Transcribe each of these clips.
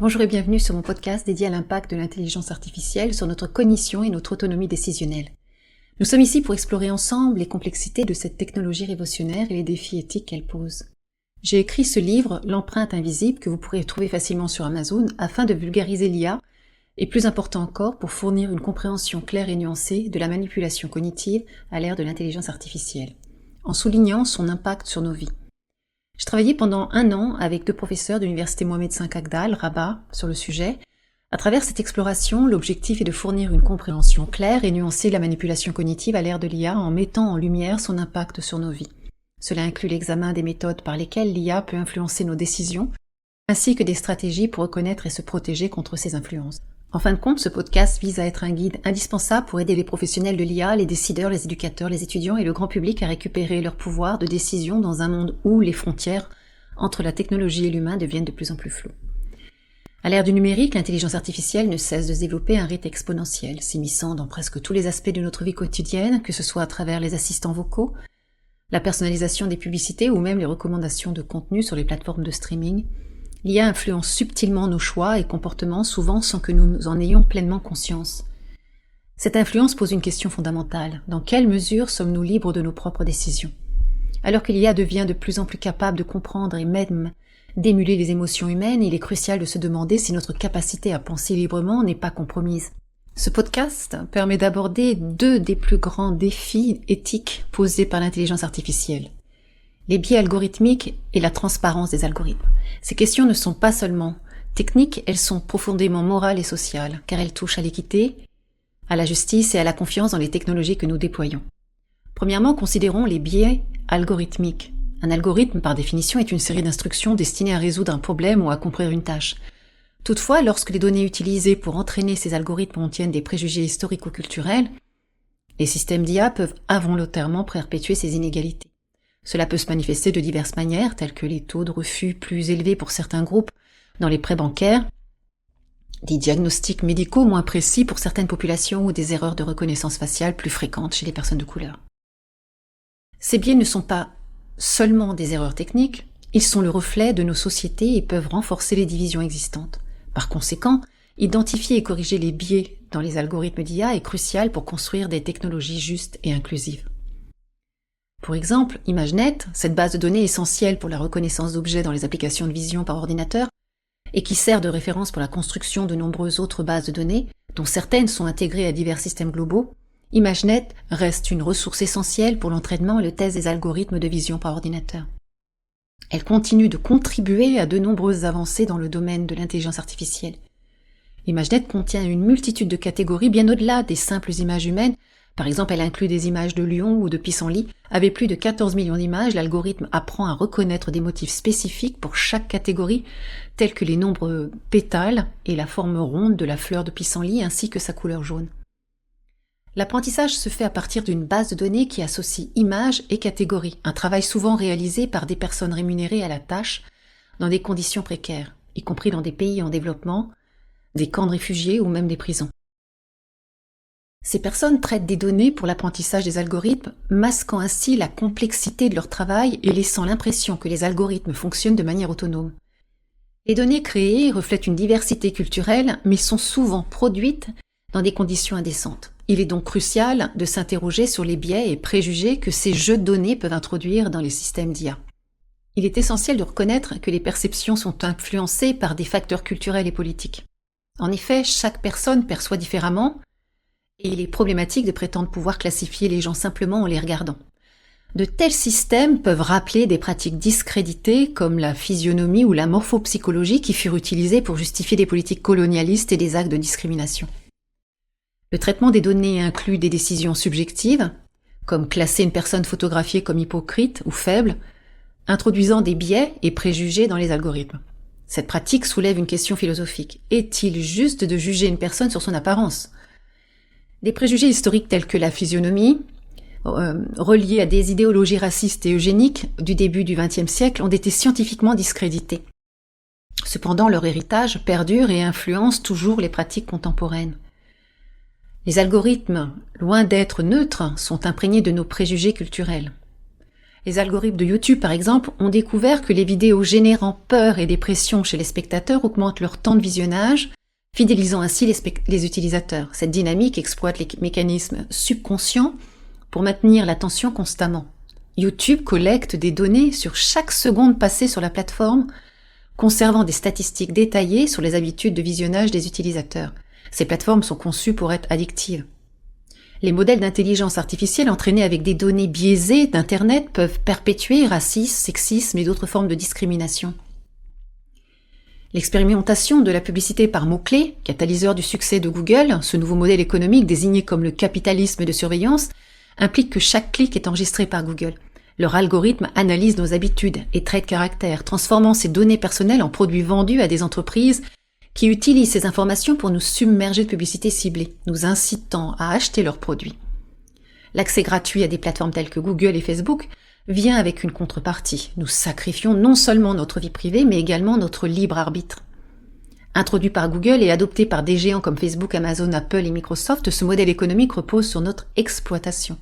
Bonjour et bienvenue sur mon podcast dédié à l'impact de l'intelligence artificielle sur notre cognition et notre autonomie décisionnelle. Nous sommes ici pour explorer ensemble les complexités de cette technologie révolutionnaire et les défis éthiques qu'elle pose. J'ai écrit ce livre, L'empreinte invisible, que vous pourrez trouver facilement sur Amazon, afin de vulgariser l'IA, et plus important encore, pour fournir une compréhension claire et nuancée de la manipulation cognitive à l'ère de l'intelligence artificielle, en soulignant son impact sur nos vies. J'ai travaillé pendant 1 an avec 2 professeurs de l'université Mohamed V Agdal, Rabat, sur le sujet. À travers cette exploration, l'objectif est de fournir une compréhension claire et nuancée de la manipulation cognitive à l'ère de l'IA en mettant en lumière son impact sur nos vies. Cela inclut l'examen des méthodes par lesquelles l'IA peut influencer nos décisions, ainsi que des stratégies pour reconnaître et se protéger contre ces influences. En fin de compte, ce podcast vise à être un guide indispensable pour aider les professionnels de l'IA, les décideurs, les éducateurs, les étudiants et le grand public à récupérer leur pouvoir de décision dans un monde où les frontières entre la technologie et l'humain deviennent de plus en plus floues. À l'ère du numérique, l'intelligence artificielle ne cesse de se développer à un rythme exponentiel, s'immisçant dans presque tous les aspects de notre vie quotidienne, que ce soit à travers les assistants vocaux, la personnalisation des publicités ou même les recommandations de contenu sur les plateformes de streaming. L'IA influence subtilement nos choix et comportements, souvent sans que nous en ayons pleinement conscience. Cette influence pose une question fondamentale. Dans quelle mesure sommes-nous libres de nos propres décisions ? Alors que l'IA devient de plus en plus capable de comprendre et même d'émuler les émotions humaines, il est crucial de se demander si notre capacité à penser librement n'est pas compromise. Ce podcast permet d'aborder 2 des plus grands défis éthiques posés par l'intelligence artificielle: les biais algorithmiques et la transparence des algorithmes. Ces questions ne sont pas seulement techniques, elles sont profondément morales et sociales, car elles touchent à l'équité, à la justice et à la confiance dans les technologies que nous déployons. Premièrement, considérons les biais algorithmiques. Un algorithme, par définition, est une série d'instructions destinées à résoudre un problème ou à accomplir une tâche. Toutefois, lorsque les données utilisées pour entraîner ces algorithmes contiennent des préjugés historico-culturels, les systèmes d'IA peuvent involontairement perpétuer ces inégalités. Cela peut se manifester de diverses manières, telles que les taux de refus plus élevés pour certains groupes dans les prêts bancaires, des diagnostics médicaux moins précis pour certaines populations ou des erreurs de reconnaissance faciale plus fréquentes chez les personnes de couleur. Ces biais ne sont pas seulement des erreurs techniques, ils sont le reflet de nos sociétés et peuvent renforcer les divisions existantes. Par conséquent, identifier et corriger les biais dans les algorithmes d'IA est crucial pour construire des technologies justes et inclusives. Pour exemple, ImageNet, cette base de données essentielle pour la reconnaissance d'objets dans les applications de vision par ordinateur, et qui sert de référence pour la construction de nombreuses autres bases de données, dont certaines sont intégrées à divers systèmes globaux, ImageNet reste une ressource essentielle pour l'entraînement et le test des algorithmes de vision par ordinateur. Elle continue de contribuer à de nombreuses avancées dans le domaine de l'intelligence artificielle. ImageNet contient une multitude de catégories bien au-delà des simples images humaines. Par exemple, elle inclut des images de lions ou de pissenlits. Avec plus de 14 millions d'images, l'algorithme apprend à reconnaître des motifs spécifiques pour chaque catégorie, tels que les nombres pétales et la forme ronde de la fleur de pissenlit ainsi que sa couleur jaune. L'apprentissage se fait à partir d'une base de données qui associe images et catégories, un travail souvent réalisé par des personnes rémunérées à la tâche dans des conditions précaires, y compris dans des pays en développement, des camps de réfugiés ou même des prisons. Ces personnes traitent des données pour l'apprentissage des algorithmes, masquant ainsi la complexité de leur travail et laissant l'impression que les algorithmes fonctionnent de manière autonome. Les données créées reflètent une diversité culturelle, mais sont souvent produites dans des conditions indécentes. Il est donc crucial de s'interroger sur les biais et préjugés que ces jeux de données peuvent introduire dans les systèmes d'IA. Il est essentiel de reconnaître que les perceptions sont influencées par des facteurs culturels et politiques. En effet, chaque personne perçoit différemment, et il est problématique de prétendre pouvoir classifier les gens simplement en les regardant. De tels systèmes peuvent rappeler des pratiques discréditées comme la physionomie ou la morphopsychologie qui furent utilisées pour justifier des politiques colonialistes et des actes de discrimination. Le traitement des données inclut des décisions subjectives, comme classer une personne photographiée comme hypocrite ou faible, introduisant des biais et préjugés dans les algorithmes. Cette pratique soulève une question philosophique. Est-il juste de juger une personne sur son apparence ? Des préjugés historiques tels que la physionomie, reliés à des idéologies racistes et eugéniques du début du XXe siècle, ont été scientifiquement discrédités. Cependant, leur héritage perdure et influence toujours les pratiques contemporaines. Les algorithmes, loin d'être neutres, sont imprégnés de nos préjugés culturels. Les algorithmes de YouTube, par exemple, ont découvert que les vidéos générant peur et dépression chez les spectateurs augmentent leur temps de visionnage, fidélisant ainsi les utilisateurs. Cette dynamique exploite les mécanismes subconscients pour maintenir l'attention constamment. YouTube collecte des données sur chaque seconde passée sur la plateforme, conservant des statistiques détaillées sur les habitudes de visionnage des utilisateurs. Ces plateformes sont conçues pour être addictives. Les modèles d'intelligence artificielle entraînés avec des données biaisées d'Internet peuvent perpétuer racisme, sexisme et d'autres formes de discrimination. L'expérimentation de la publicité par mots-clés, catalyseur du succès de Google, ce nouveau modèle économique désigné comme le capitalisme de surveillance, implique que chaque clic est enregistré par Google. Leur algorithme analyse nos habitudes et traits de caractère, transformant ces données personnelles en produits vendus à des entreprises qui utilisent ces informations pour nous submerger de publicité ciblée, nous incitant à acheter leurs produits. L'accès gratuit à des plateformes telles que Google et Facebook vient avec une contrepartie. Nous sacrifions non seulement notre vie privée, mais également notre libre arbitre. Introduit par Google et adopté par des géants comme Facebook, Amazon, Apple et Microsoft, ce modèle économique repose sur notre exploitation.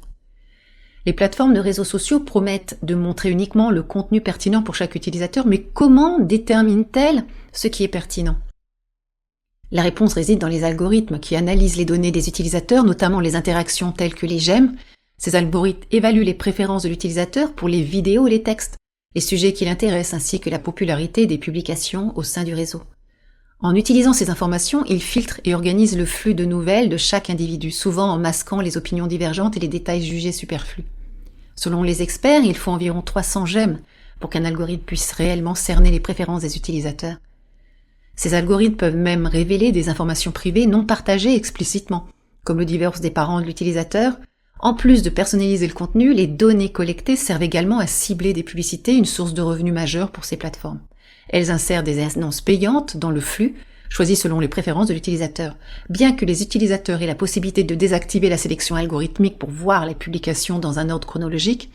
Les plateformes de réseaux sociaux promettent de montrer uniquement le contenu pertinent pour chaque utilisateur, mais comment déterminent-elles ce qui est pertinent ? La réponse réside dans les algorithmes qui analysent les données des utilisateurs, notamment les interactions telles que les j'aime. Ces algorithmes évaluent les préférences de l'utilisateur pour les vidéos et les textes, les sujets qui l'intéressent ainsi que la popularité des publications au sein du réseau. En utilisant ces informations, ils filtrent et organisent le flux de nouvelles de chaque individu, souvent en masquant les opinions divergentes et les détails jugés superflus. Selon les experts, il faut environ 300 j'aime pour qu'un algorithme puisse réellement cerner les préférences des utilisateurs. Ces algorithmes peuvent même révéler des informations privées non partagées explicitement, comme le divorce des parents de l'utilisateur. En plus de personnaliser le contenu, les données collectées servent également à cibler des publicités, une source de revenus majeure pour ces plateformes. Elles insèrent des annonces payantes dans le flux, choisies selon les préférences de l'utilisateur. Bien que les utilisateurs aient la possibilité de désactiver la sélection algorithmique pour voir les publications dans un ordre chronologique,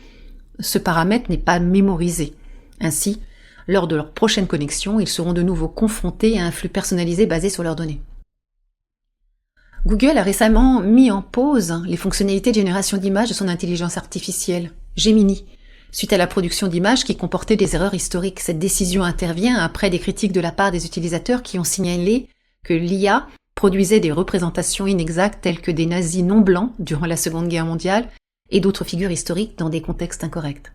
ce paramètre n'est pas mémorisé. Ainsi, lors de leur prochaine connexion, ils seront de nouveau confrontés à un flux personnalisé basé sur leurs données. Google a récemment mis en pause les fonctionnalités de génération d'images de son intelligence artificielle, Gemini, suite à la production d'images qui comportaient des erreurs historiques. Cette décision intervient après des critiques de la part des utilisateurs qui ont signalé que l'IA produisait des représentations inexactes telles que des nazis non blancs durant la Seconde Guerre mondiale et d'autres figures historiques dans des contextes incorrects.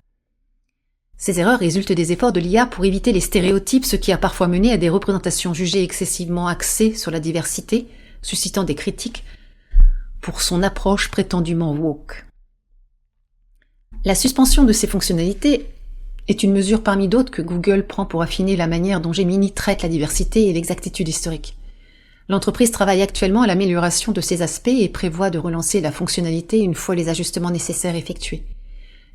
Ces erreurs résultent des efforts de l'IA pour éviter les stéréotypes, ce qui a parfois mené à des représentations jugées excessivement axées sur la diversité, suscitant des critiques pour son approche prétendument woke. La suspension de ces fonctionnalités est une mesure parmi d'autres que Google prend pour affiner la manière dont Gemini traite la diversité et l'exactitude historique. L'entreprise travaille actuellement à l'amélioration de ces aspects et prévoit de relancer la fonctionnalité une fois les ajustements nécessaires effectués.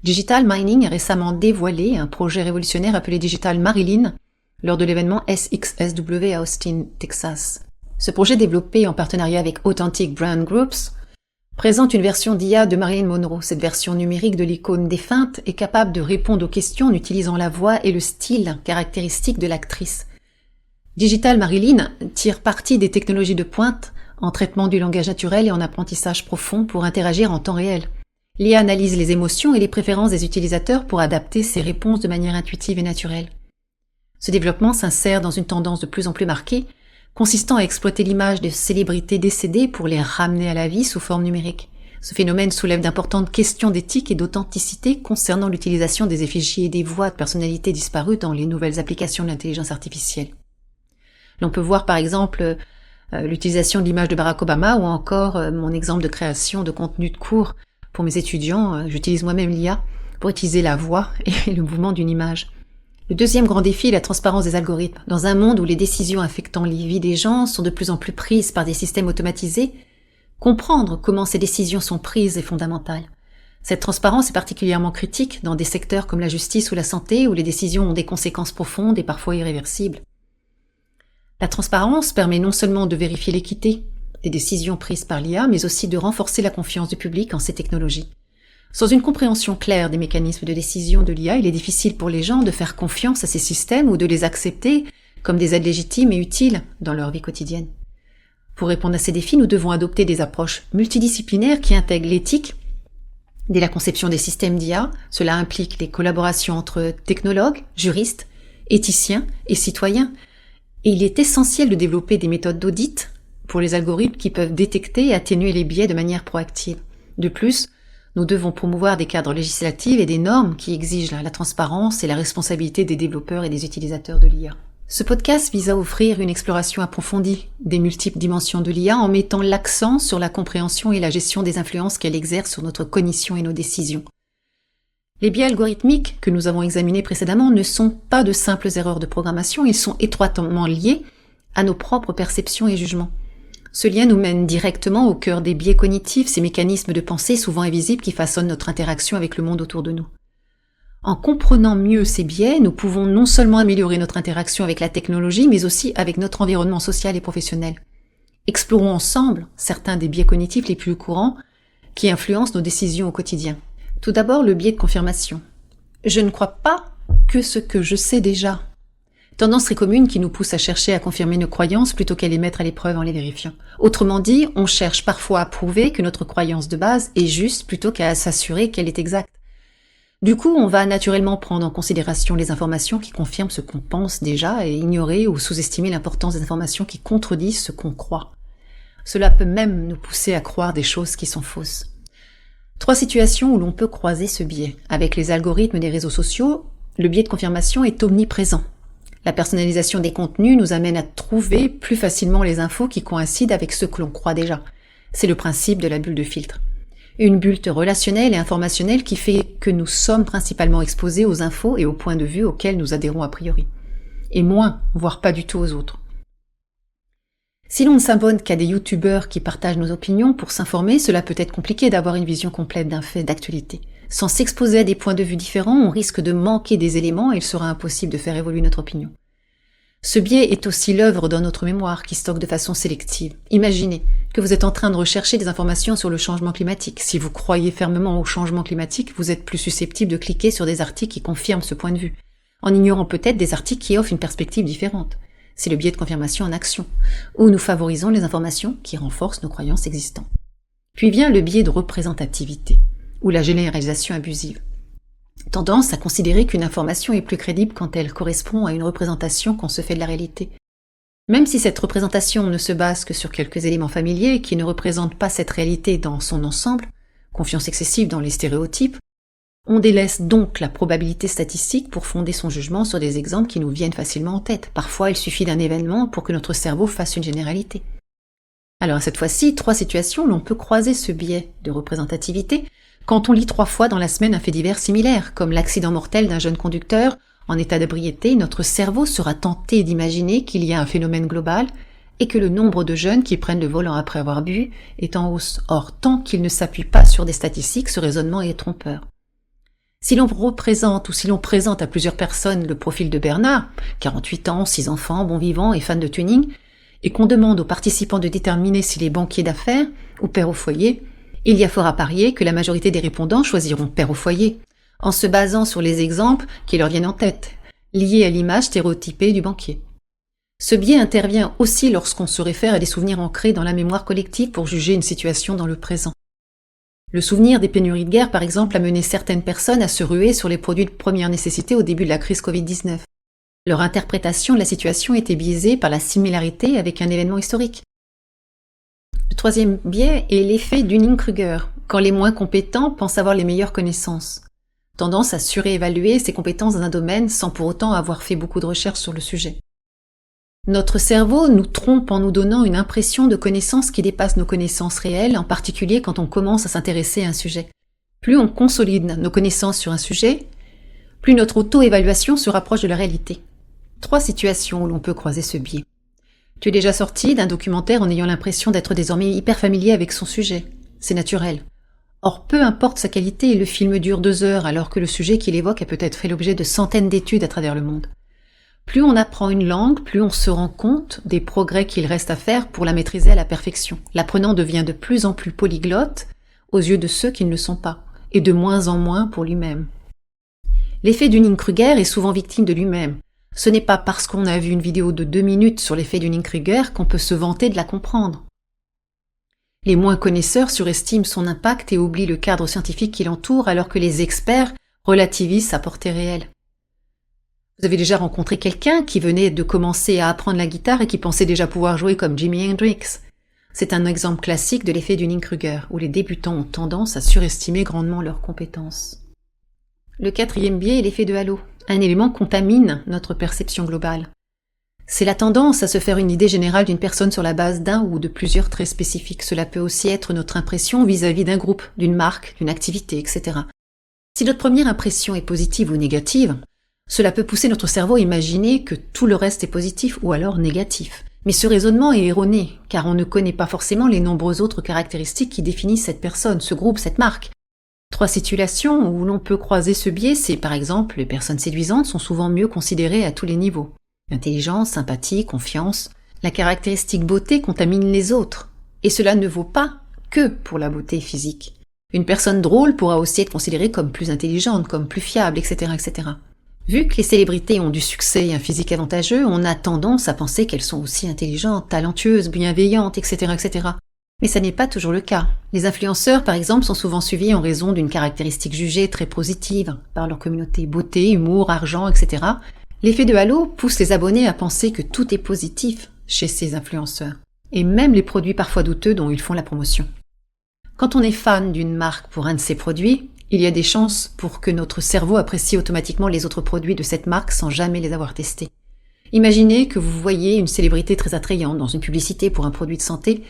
Digital Mining a récemment dévoilé un projet révolutionnaire appelé Digital Marilyn lors de l'événement SXSW à Austin, Texas. Ce projet, développé en partenariat avec Authentic Brand Groups, présente une version d'IA de Marilyn Monroe. Cette version numérique de l'icône défunte est capable de répondre aux questions en utilisant la voix et le style caractéristique de l'actrice. Digital Marilyn tire parti des technologies de pointe en traitement du langage naturel et en apprentissage profond pour interagir en temps réel. L'IA analyse les émotions et les préférences des utilisateurs pour adapter ses réponses de manière intuitive et naturelle. Ce développement s'insère dans une tendance de plus en plus marquée, consistant à exploiter l'image de célébrités décédées pour les ramener à la vie sous forme numérique. Ce phénomène soulève d'importantes questions d'éthique et d'authenticité concernant l'utilisation des effigies et des voix de personnalités disparues dans les nouvelles applications de l'intelligence artificielle. L'on peut voir par exemple l'utilisation de l'image de Barack Obama ou encore mon exemple de création de contenu de cours pour mes étudiants. J'utilise moi-même l'IA pour utiliser la voix et le mouvement d'une image. Le deuxième grand défi est la transparence des algorithmes. Dans un monde où les décisions affectant les vies des gens sont de plus en plus prises par des systèmes automatisés, comprendre comment ces décisions sont prises est fondamental. Cette transparence est particulièrement critique dans des secteurs comme la justice ou la santé, où les décisions ont des conséquences profondes et parfois irréversibles. La transparence permet non seulement de vérifier l'équité des décisions prises par l'IA, mais aussi de renforcer la confiance du public en ces technologies. Sans une compréhension claire des mécanismes de décision de l'IA, il est difficile pour les gens de faire confiance à ces systèmes ou de les accepter comme des aides légitimes et utiles dans leur vie quotidienne. Pour répondre à ces défis, nous devons adopter des approches multidisciplinaires qui intègrent l'éthique, Dès la conception des systèmes d'IA, cela implique les collaborations entre technologues, juristes, éthiciens et citoyens. Et il est essentiel de développer des méthodes d'audit pour les algorithmes qui peuvent détecter et atténuer les biais de manière proactive. De plus, nous devons promouvoir des cadres législatifs et des normes qui exigent la transparence et la responsabilité des développeurs et des utilisateurs de l'IA. Ce podcast vise à offrir une exploration approfondie des multiples dimensions de l'IA en mettant l'accent sur la compréhension et la gestion des influences qu'elle exerce sur notre cognition et nos décisions. Les biais algorithmiques que nous avons examinés précédemment ne sont pas de simples erreurs de programmation, ils sont étroitement liés à nos propres perceptions et jugements. Ce lien nous mène directement au cœur des biais cognitifs, ces mécanismes de pensée souvent invisibles qui façonnent notre interaction avec le monde autour de nous. En comprenant mieux ces biais, nous pouvons non seulement améliorer notre interaction avec la technologie, mais aussi avec notre environnement social et professionnel. Explorons ensemble certains des biais cognitifs les plus courants qui influencent nos décisions au quotidien. Tout d'abord, le biais de confirmation. Je ne crois pas que ce que je sais déjà. Tendance très commune qui nous pousse à chercher à confirmer nos croyances plutôt qu'à les mettre à l'épreuve en les vérifiant. Autrement dit, on cherche parfois à prouver que notre croyance de base est juste plutôt qu'à s'assurer qu'elle est exacte. Du coup, on va naturellement prendre en considération les informations qui confirment ce qu'on pense déjà et ignorer ou sous-estimer l'importance des informations qui contredisent ce qu'on croit. Cela peut même nous pousser à croire des choses qui sont fausses. 3 situations où l'on peut croiser ce biais. Avec les algorithmes des réseaux sociaux, le biais de confirmation est omniprésent. La personnalisation des contenus nous amène à trouver plus facilement les infos qui coïncident avec ce que l'on croit déjà. C'est le principe de la bulle de filtre. Une bulle relationnelle et informationnelle qui fait que nous sommes principalement exposés aux infos et aux points de vue auxquels nous adhérons a priori. Et moins, voire pas du tout aux autres. Si l'on ne s'abonne qu'à des youtubeurs qui partagent nos opinions pour s'informer, cela peut être compliqué d'avoir une vision complète d'un fait d'actualité. Sans s'exposer à des points de vue différents, on risque de manquer des éléments et il sera impossible de faire évoluer notre opinion. Ce biais est aussi l'œuvre dans notre mémoire qui stocke de façon sélective. Imaginez que vous êtes en train de rechercher des informations sur le changement climatique. Si vous croyez fermement au changement climatique, vous êtes plus susceptible de cliquer sur des articles qui confirment ce point de vue, en ignorant peut-être des articles qui offrent une perspective différente. C'est le biais de confirmation en action, où nous favorisons les informations qui renforcent nos croyances existantes. Puis vient le biais de représentativité, ou la généralisation abusive. Tendance à considérer qu'une information est plus crédible quand elle correspond à une représentation qu'on se fait de la réalité. Même si cette représentation ne se base que sur quelques éléments familiers qui ne représentent pas cette réalité dans son ensemble, confiance excessive dans les stéréotypes, on délaisse donc la probabilité statistique pour fonder son jugement sur des exemples qui nous viennent facilement en tête. Parfois, il suffit d'un événement pour que notre cerveau fasse une généralité. Alors, cette fois-ci, 3 situations où l'on peut croiser ce biais de représentativité quand on lit 3 fois dans la semaine un fait divers similaire, comme l'accident mortel d'un jeune conducteur. En état d'ébriété, notre cerveau sera tenté d'imaginer qu'il y a un phénomène global et que le nombre de jeunes qui prennent le volant après avoir bu est en hausse. Or, tant qu'il ne s'appuie pas sur des statistiques, ce raisonnement est trompeur. Si l'on représente ou si l'on présente à plusieurs personnes le profil de Bernard, 48 ans, 6 enfants, bon vivant et fan de tuning, et qu'on demande aux participants de déterminer s'il est banquier d'affaires ou père au foyer, il y a fort à parier que la majorité des répondants choisiront père au foyer, en se basant sur les exemples qui leur viennent en tête, liés à l'image stéréotypée du banquier. Ce biais intervient aussi lorsqu'on se réfère à des souvenirs ancrés dans la mémoire collective pour juger une situation dans le présent. Le souvenir des pénuries de guerre, par exemple, a mené certaines personnes à se ruer sur les produits de première nécessité au début de la crise Covid-19. Leur interprétation de la situation était biaisée par la similarité avec un événement historique. Le 3e biais est l'effet Dunning-Kruger, quand les moins compétents pensent avoir les meilleures connaissances. Tendance à surévaluer ses compétences dans un domaine sans pour autant avoir fait beaucoup de recherches sur le sujet. Notre cerveau nous trompe en nous donnant une impression de connaissance qui dépasse nos connaissances réelles, en particulier quand on commence à s'intéresser à un sujet. Plus on consolide nos connaissances sur un sujet, plus notre auto-évaluation se rapproche de la réalité. 3 situations où l'on peut croiser ce biais. Tu es déjà sorti d'un documentaire en ayant l'impression d'être désormais hyper familier avec son sujet. C'est naturel. Or, peu importe sa qualité, le film dure 2 heures alors que le sujet qu'il évoque a peut-être fait l'objet de centaines d'études à travers le monde. Plus on apprend une langue, plus on se rend compte des progrès qu'il reste à faire pour la maîtriser à la perfection. L'apprenant devient de plus en plus polyglotte aux yeux de ceux qui ne le sont pas, et de moins en moins pour lui-même. L'effet Dunning-Kruger est souvent victime de lui-même. Ce n'est pas parce qu'on a vu une vidéo de 2 minutes sur l'effet Dunning-Kruger qu'on peut se vanter de la comprendre. Les moins connaisseurs surestiment son impact et oublient le cadre scientifique qui l'entoure, alors que les experts relativisent sa portée réelle. Vous avez déjà rencontré quelqu'un qui venait de commencer à apprendre la guitare et qui pensait déjà pouvoir jouer comme Jimi Hendrix. C'est un exemple classique de l'effet Dunning-Kruger, où les débutants ont tendance à surestimer grandement leurs compétences. Le quatrième biais est l'effet de halo. Un élément contamine notre perception globale. C'est la tendance à se faire une idée générale d'une personne sur la base d'un ou de plusieurs traits spécifiques. Cela peut aussi être notre impression vis-à-vis d'un groupe, d'une marque, d'une activité, etc. Si notre première impression est positive ou négative, cela peut pousser notre cerveau à imaginer que tout le reste est positif ou alors négatif. Mais ce raisonnement est erroné, car on ne connaît pas forcément les nombreuses autres caractéristiques qui définissent cette personne, ce groupe, cette marque. 3 situations où l'on peut croiser ce biais, c'est par exemple, les personnes séduisantes sont souvent mieux considérées à tous les niveaux. Intelligence, sympathie, confiance. La caractéristique beauté contamine les autres. Et cela ne vaut pas que pour la beauté physique. Une personne drôle pourra aussi être considérée comme plus intelligente, comme plus fiable, etc., etc. Vu que les célébrités ont du succès et un physique avantageux, on a tendance à penser qu'elles sont aussi intelligentes, talentueuses, bienveillantes, etc., etc. Mais ça n'est pas toujours le cas. Les influenceurs, par exemple, sont souvent suivis en raison d'une caractéristique jugée très positive par leur communauté. Beauté, humour, argent, etc. L'effet de halo pousse les abonnés à penser que tout est positif chez ces influenceurs. Et même les produits parfois douteux dont ils font la promotion. Quand on est fan d'une marque pour un de ses produits, il y a des chances pour que notre cerveau apprécie automatiquement les autres produits de cette marque sans jamais les avoir testés. Imaginez que vous voyez une célébrité très attrayante dans une publicité pour un produit de santé.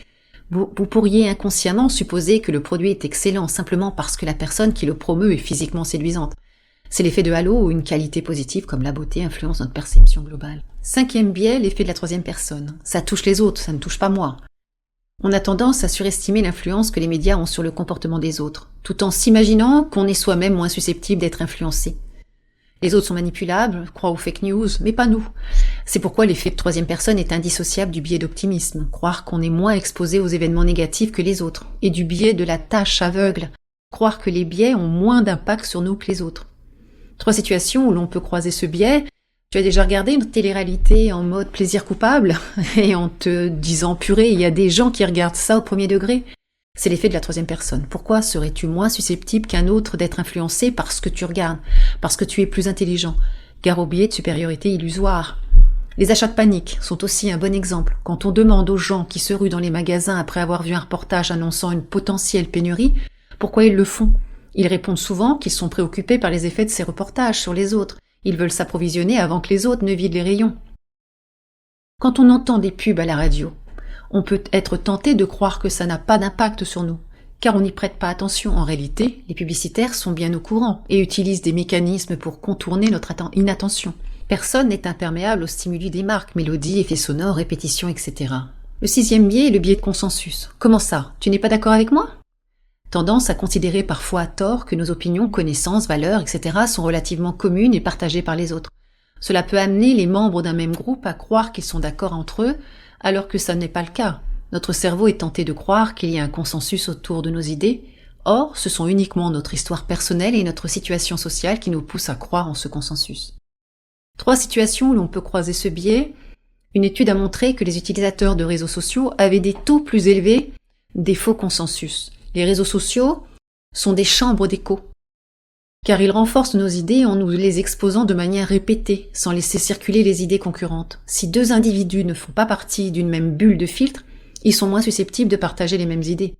Vous pourriez inconsciemment supposer que le produit est excellent simplement parce que la personne qui le promeut est physiquement séduisante. C'est l'effet de halo où une qualité positive comme la beauté influence notre perception globale. 5e biais, l'effet de la 3e personne. Ça touche les autres, ça ne touche pas moi. On a tendance à surestimer l'influence que les médias ont sur le comportement des autres, tout en s'imaginant qu'on est soi-même moins susceptible d'être influencé. Les autres sont manipulables, croient aux fake news, mais pas nous. C'est pourquoi l'effet de 3e personne est indissociable du biais d'optimisme, croire qu'on est moins exposé aux événements négatifs que les autres, et du biais de la tâche aveugle, croire que les biais ont moins d'impact sur nous que les autres. 3 situations où l'on peut croiser ce biais. Tu as déjà regardé une télé-réalité en mode plaisir coupable et en te disant purée, il y a des gens qui regardent ça au premier degré. C'est l'effet de la 3e personne. Pourquoi serais-tu moins susceptible qu'un autre d'être influencé par ce que tu regardes, parce que tu es plus intelligent? Gare au biais de supériorité illusoire. Les achats de panique sont aussi un bon exemple. Quand on demande aux gens qui se ruent dans les magasins après avoir vu un reportage annonçant une potentielle pénurie, pourquoi ils le font? Ils répondent souvent qu'ils sont préoccupés par les effets de ces reportages sur les autres. Ils veulent s'approvisionner avant que les autres ne vident les rayons. Quand on entend des pubs à la radio, on peut être tenté de croire que ça n'a pas d'impact sur nous, car on n'y prête pas attention. En réalité, les publicitaires sont bien au courant et utilisent des mécanismes pour contourner notre inattention. Personne n'est imperméable aux stimuli des marques, mélodies, effets sonores, répétitions, etc. Le 6e biais est le biais de consensus. Comment ça? Tu n'es pas d'accord avec moi? Tendance à considérer parfois à tort que nos opinions, connaissances, valeurs, etc. sont relativement communes et partagées par les autres. Cela peut amener les membres d'un même groupe à croire qu'ils sont d'accord entre eux, alors que ça n'est pas le cas. Notre cerveau est tenté de croire qu'il y a un consensus autour de nos idées. Or, ce sont uniquement notre histoire personnelle et notre situation sociale qui nous poussent à croire en ce consensus. 3 situations où l'on peut croiser ce biais. Une étude a montré que les utilisateurs de réseaux sociaux avaient des taux plus élevés des faux consensus. Les réseaux sociaux sont des chambres d'écho, car ils renforcent nos idées en nous les exposant de manière répétée, sans laisser circuler les idées concurrentes. Si 2 individus ne font pas partie d'une même bulle de filtre, ils sont moins susceptibles de partager les mêmes idées.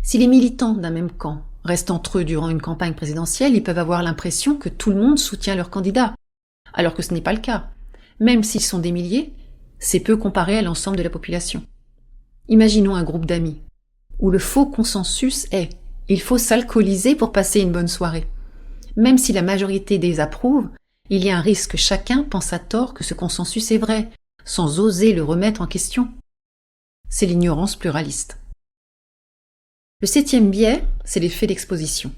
Si les militants d'un même camp restent entre eux durant une campagne présidentielle, ils peuvent avoir l'impression que tout le monde soutient leur candidat, alors que ce n'est pas le cas. Même s'ils sont des milliers, c'est peu comparé à l'ensemble de la population. Imaginons un groupe d'amis, où le faux consensus est « il faut s'alcooliser pour passer une bonne soirée ». Même si la majorité désapprouve, il y a un risque que chacun pense à tort que ce consensus est vrai, sans oser le remettre en question. C'est l'ignorance pluraliste. Le 7e biais, c'est l'effet d'exposition.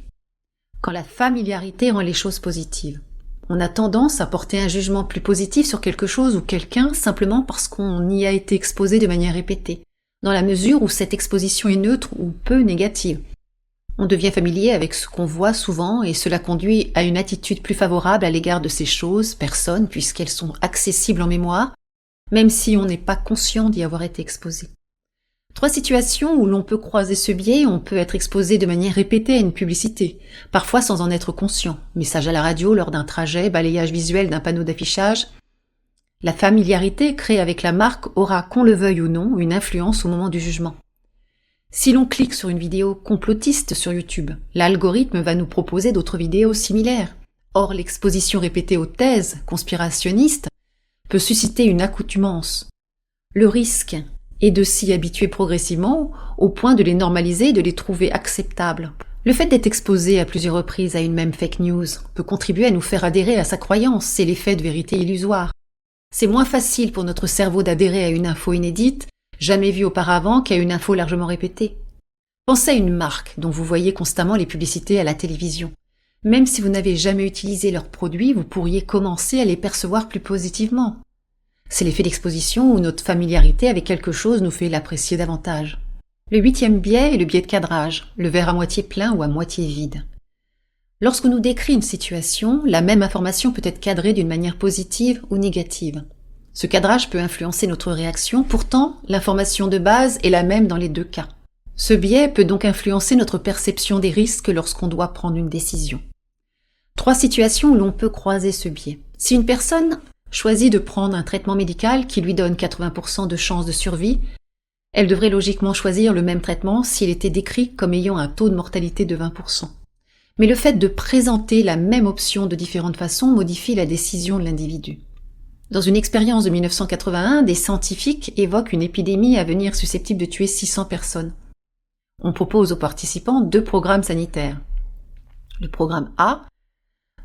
Quand la familiarité rend les choses positives, on a tendance à porter un jugement plus positif sur quelque chose ou quelqu'un simplement parce qu'on y a été exposé de manière répétée, dans la mesure où cette exposition est neutre ou peu négative. On devient familier avec ce qu'on voit souvent et cela conduit à une attitude plus favorable à l'égard de ces choses, personnes, puisqu'elles sont accessibles en mémoire, même si on n'est pas conscient d'y avoir été exposé. 3 situations où l'on peut croiser ce biais. On peut être exposé de manière répétée à une publicité, parfois sans en être conscient. Message à la radio lors d'un trajet, balayage visuel d'un panneau d'affichage. La familiarité créée avec la marque aura, qu'on le veuille ou non, une influence au moment du jugement. Si l'on clique sur une vidéo complotiste sur YouTube, l'algorithme va nous proposer d'autres vidéos similaires. Or, l'exposition répétée aux thèses conspirationnistes peut susciter une accoutumance. Le risque est de s'y habituer progressivement au point de les normaliser et de les trouver acceptables. Le fait d'être exposé à plusieurs reprises à une même fake news peut contribuer à nous faire adhérer à sa croyance. C'est l'effet de vérité illusoire. C'est moins facile pour notre cerveau d'adhérer à une info inédite, jamais vue auparavant, qu'à une info largement répétée. Pensez à une marque dont vous voyez constamment les publicités à la télévision. Même si vous n'avez jamais utilisé leurs produits, vous pourriez commencer à les percevoir plus positivement. C'est l'effet d'exposition où notre familiarité avec quelque chose nous fait l'apprécier davantage. Le 8e biais est le biais de cadrage, le verre à moitié plein ou à moitié vide. Lorsqu'on nous décrit une situation, la même information peut être cadrée d'une manière positive ou négative. Ce cadrage peut influencer notre réaction, pourtant l'information de base est la même dans les deux cas. Ce biais peut donc influencer notre perception des risques lorsqu'on doit prendre une décision. 3 situations où l'on peut croiser ce biais. Si une personne choisit de prendre un traitement médical qui lui donne 80% de chances de survie, elle devrait logiquement choisir le même traitement s'il était décrit comme ayant un taux de mortalité de 20%. Mais le fait de présenter la même option de différentes façons modifie la décision de l'individu. Dans une expérience de 1981, des scientifiques évoquent une épidémie à venir susceptible de tuer 600 personnes. On propose aux participants 2 programmes sanitaires. Le programme A,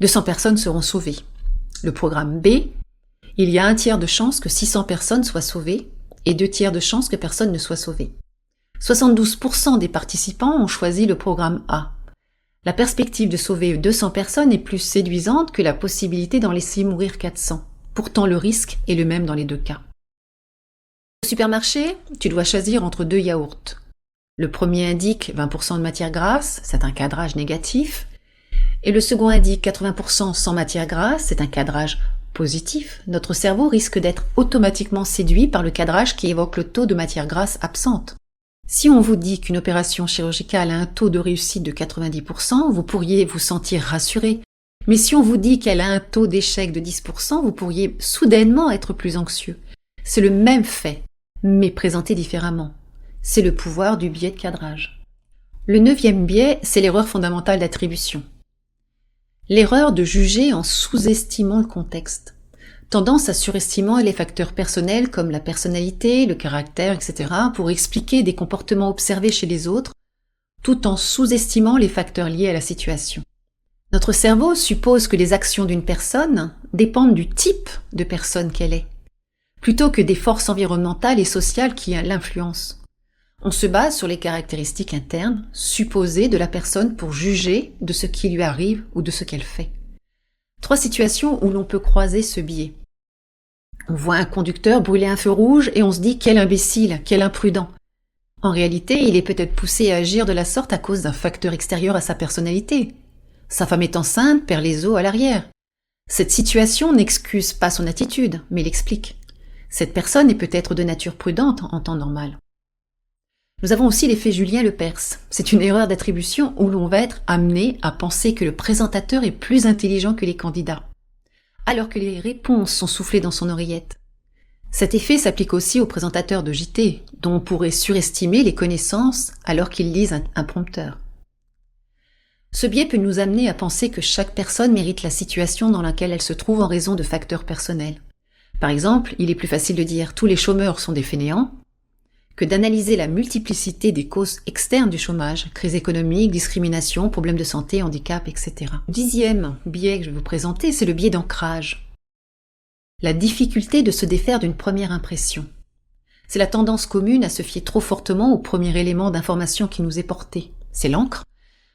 200 personnes seront sauvées. Le programme B, il y a 1/3 de chances que 600 personnes soient sauvées et 2/3 de chances que personne ne soit sauvé. 72% des participants ont choisi le programme A. La perspective de sauver 200 personnes est plus séduisante que la possibilité d'en laisser mourir 400. Pourtant, le risque est le même dans les 2 cas. Au supermarché, tu dois choisir entre 2 yaourts. Le premier indique 20% de matière grasse, c'est un cadrage négatif, et le second indique 80% sans matière grasse, c'est un cadrage positif. Notre cerveau risque d'être automatiquement séduit par le cadrage qui évoque le taux de matière grasse absente. Si on vous dit qu'une opération chirurgicale a un taux de réussite de 90%, vous pourriez vous sentir rassuré. Mais si on vous dit qu'elle a un taux d'échec de 10%, vous pourriez soudainement être plus anxieux. C'est le même fait, mais présenté différemment. C'est le pouvoir du biais de cadrage. Le 9e biais, c'est l'erreur fondamentale d'attribution. L'erreur de juger en sous-estimant le contexte. Tendance à surestimer les facteurs personnels comme la personnalité, le caractère, etc. pour expliquer des comportements observés chez les autres, tout en sous-estimant les facteurs liés à la situation. Notre cerveau suppose que les actions d'une personne dépendent du type de personne qu'elle est, plutôt que des forces environnementales et sociales qui l'influencent. On se base sur les caractéristiques internes, supposées de la personne pour juger de ce qui lui arrive ou de ce qu'elle fait. 3 situations où l'on peut croiser ce biais. On voit un conducteur brûler un feu rouge et on se dit « quel imbécile, quel imprudent ». En réalité, il est peut-être poussé à agir de la sorte à cause d'un facteur extérieur à sa personnalité. Sa femme est enceinte, perd les os à l'arrière. Cette situation n'excuse pas son attitude, mais l'explique. Cette personne est peut-être de nature prudente en temps normal. Nous avons aussi l'effet Julien Lepers. C'est une erreur d'attribution où l'on va être amené à penser que le présentateur est plus intelligent que les candidats, alors que les réponses sont soufflées dans son oreillette. Cet effet s'applique aussi aux présentateurs de JT, dont on pourrait surestimer les connaissances alors qu'ils lisent un prompteur. Ce biais peut nous amener à penser que chaque personne mérite la situation dans laquelle elle se trouve en raison de facteurs personnels. Par exemple, il est plus facile de dire « tous les chômeurs sont des fainéants » que d'analyser la multiplicité des causes externes du chômage, crise économique, discrimination, problèmes de santé, handicap, etc. Le 10e biais que je vais vous présenter, c'est le biais d'ancrage. La difficulté de se défaire d'une première impression. C'est la tendance commune à se fier trop fortement au premier élément d'information qui nous est porté. C'est l'encre,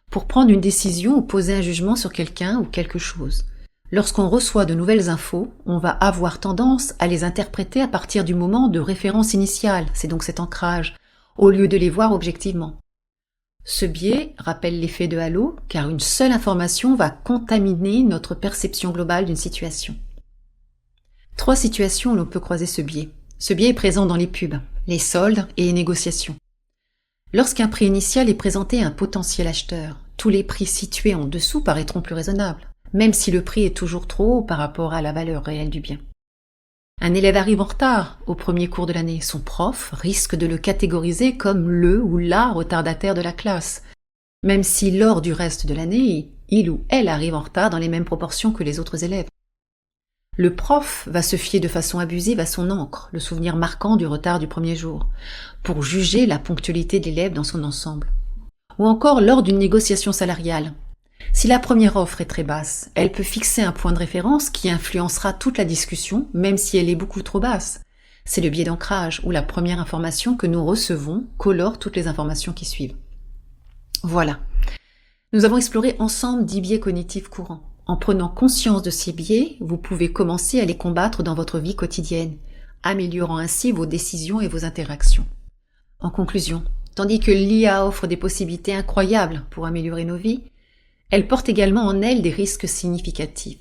pour prendre une décision ou poser un jugement sur quelqu'un ou quelque chose. Lorsqu'on reçoit de nouvelles infos, on va avoir tendance à les interpréter à partir du moment de référence initiale, c'est donc cet ancrage, au lieu de les voir objectivement. Ce biais rappelle l'effet de halo, car une seule information va contaminer notre perception globale d'une situation. 3 situations où l'on peut croiser ce biais. Ce biais est présent dans les pubs, les soldes et les négociations. Lorsqu'un prix initial est présenté à un potentiel acheteur, tous les prix situés en dessous paraîtront plus raisonnables, même si le prix est toujours trop haut par rapport à la valeur réelle du bien. Un élève arrive en retard au premier cours de l'année. Son prof risque de le catégoriser comme le ou la retardataire de la classe, même si lors du reste de l'année, il ou elle arrive en retard dans les mêmes proportions que les autres élèves. Le prof va se fier de façon abusive à son encre, le souvenir marquant du retard du premier jour, pour juger la ponctualité de l'élève dans son ensemble. Ou encore lors d'une négociation salariale. Si la première offre est très basse, elle peut fixer un point de référence qui influencera toute la discussion, même si elle est beaucoup trop basse. C'est le biais d'ancrage, où la première information que nous recevons colore toutes les informations qui suivent. Voilà. Nous avons exploré ensemble 10 biais cognitifs courants. En prenant conscience de ces biais, vous pouvez commencer à les combattre dans votre vie quotidienne, améliorant ainsi vos décisions et vos interactions. En conclusion, tandis que l'IA offre des possibilités incroyables pour améliorer nos vies, elle porte également en elle des risques significatifs.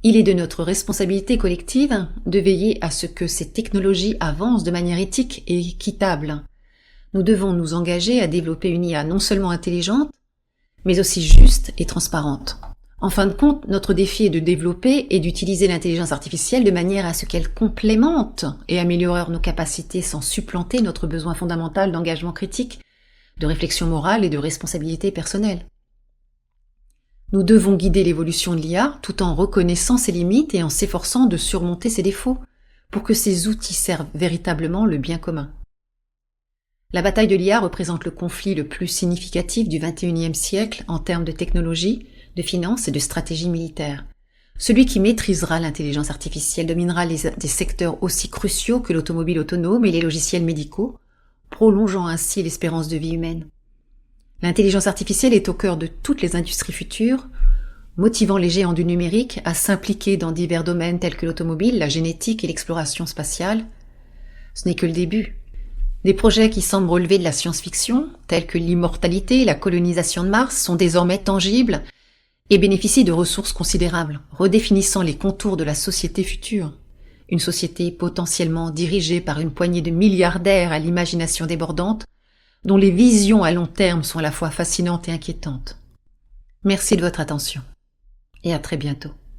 Il est de notre responsabilité collective de veiller à ce que ces technologies avancent de manière éthique et équitable. Nous devons nous engager à développer une IA non seulement intelligente, mais aussi juste et transparente. En fin de compte, notre défi est de développer et d'utiliser l'intelligence artificielle de manière à ce qu'elle complémente et améliore nos capacités sans supplanter notre besoin fondamental d'engagement critique, de réflexion morale et de responsabilité personnelle. Nous devons guider l'évolution de l'IA tout en reconnaissant ses limites et en s'efforçant de surmonter ses défauts pour que ces outils servent véritablement le bien commun. La bataille de l'IA représente le conflit le plus significatif du XXIe siècle en termes de technologie, de finances et de stratégie militaire. Celui qui maîtrisera l'intelligence artificielle dominera des secteurs aussi cruciaux que l'automobile autonome et les logiciels médicaux, prolongeant ainsi l'espérance de vie humaine. L'intelligence artificielle est au cœur de toutes les industries futures, motivant les géants du numérique à s'impliquer dans divers domaines tels que l'automobile, la génétique et l'exploration spatiale. Ce n'est que le début. Des projets qui semblent relever de la science-fiction, tels que l'immortalité et la colonisation de Mars, sont désormais tangibles et bénéficient de ressources considérables, redéfinissant les contours de la société future. Une société potentiellement dirigée par une poignée de milliardaires à l'imagination débordante, dont les visions à long terme sont à la fois fascinantes et inquiétantes. Merci de votre attention et à très bientôt.